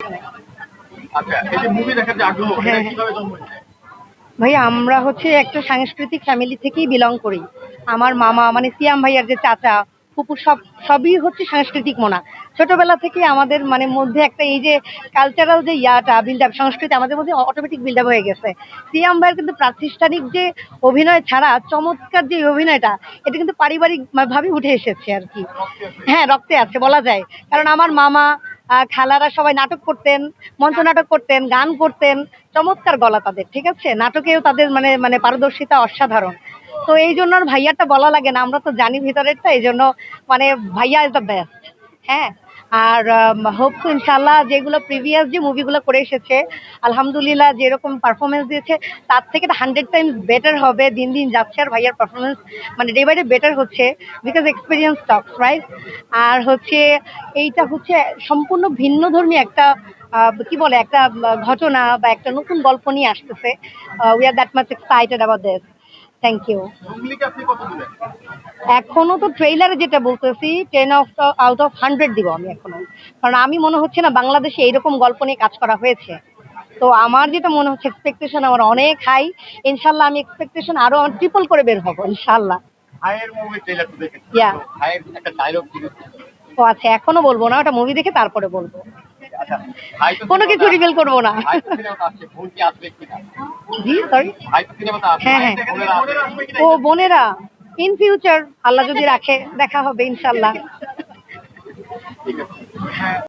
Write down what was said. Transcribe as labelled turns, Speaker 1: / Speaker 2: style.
Speaker 1: আচ্ছা, এই যে মুভি দেখার যে আগ্রহ, এটা
Speaker 2: হ্যাঁ,
Speaker 1: কিভাবে জন্ম নিয়েছে?
Speaker 2: ভাই আমরা হচ্ছে একটা সাংস্কৃতিক ফ্যামিলি থেকেই বিলং করি। আমার মামা মানে সিয়াম ভাইয়ার যে চাচা, ফুপু সবই হচ্ছে সাংস্কৃতিক মনা। ছোটবেলা থেকে আমাদের মানে মধ্যে একটা এই যে কালচারাল যে ইয়াটা বিল্ড আপ, সংস্কৃতি আমাদের মধ্যে অটোমেটিক বিল্ড আপ হয়ে গেছে। সিয়াম ভাইয়ের কিন্তু প্রাতিষ্ঠানিক যে অভিনয় ছাড়া চমৎকার যে অভিনয়টা, এটা কিন্তু পারিবারিক ভাবে উঠে এসেছে আর কি।
Speaker 1: রক্তে আছে।
Speaker 2: হ্যাঁ, রক্তে আছে বলা যায়। কারণ আমার মামা, খালারা সবাই নাটক করতেন, মঞ্চ নাটক করতেন, গান করতেন। চমৎকার গলা তাদের, ঠিক আছে? নাটকেও তাদের মানে মানে পারদর্শিতা অসাধারণ। তো এই জন্য আর ভাইয়াটা বলা লাগে না, আমরা তো জানি ভিতরেরটা, এই জন্য মানে ভাইয়া ইজ দ্য বেস্ট। হ্যাঁ, আর হোপ তো ইনশাল্লাহ যেগুলো প্রিভিয়াস যে মুভিগুলো করে এসেছে, আলহামদুলিল্লাহ যেরকম পারফরমেন্স দিয়েছে তার থেকে 100 টাইমস বেটার হবে। দিন দিন যাচ্ছে আর ভাইয়ার পারফরমেন্স মানে ডে বাই ডে বেটার হচ্ছে, বিকজ এক্সপিরিয়েন্স টক্স, রাইট? আর হচ্ছে এইটা হচ্ছে সম্পূর্ণ ভিন্ন ধর্মী একটা কি বলে একটা ঘটনা বা একটা নতুন গল্প নিয়ে আসতেছে। We are that much excited about this. Thank you.
Speaker 1: জঙ্গলিকে আপনি কত দিবেন?
Speaker 2: এখনো তো ট্রেইলারে যেটা বলতেছি 10 আউট অফ 100 দিব আমি এখনো। কারণ আমি মনে হচ্ছে না বাংলাদেশে এইরকম গল্প নিয়ে কাজ করা হয়েছে। তো আমার যেটা মনে হচ্ছে এক্সপেকটেশন আমার অনেক হাই। ইনশাল্লাহ আমি এক্সপেকটেশন আরো ট্রিপল করে বের হবো ইনশাল্লাহ।
Speaker 1: ভাইয়ের মুভি ট্রেলার তো দেখেছি।
Speaker 2: ইয়া।
Speaker 1: তো ভাইয়ের একটা ডায়লগ ছিল।
Speaker 2: ও আচ্ছা, এখনো বলবো না, ওটা মুভি দেখে তারপরে বলবো।
Speaker 1: আচ্ছা, ভাই তো
Speaker 2: কোনো কিছু
Speaker 1: সিনেমাতে
Speaker 2: রিভিল করবো না।
Speaker 1: ভাই তো সিনেমাতে আসছে, বোন কি আসবে কিনা?
Speaker 2: জি, সরি।
Speaker 1: ভাই তো সিনেমাতে আসছে,
Speaker 2: হ্যাঁ, হ্যাঁ।
Speaker 1: বোনেরা আসবে কিনা?
Speaker 2: ও বোনেরা, ইন ফিউচার আল্লাহ যদি রাখে দেখা হবে ইনশাল্লাহ।
Speaker 1: ঠিক আছে।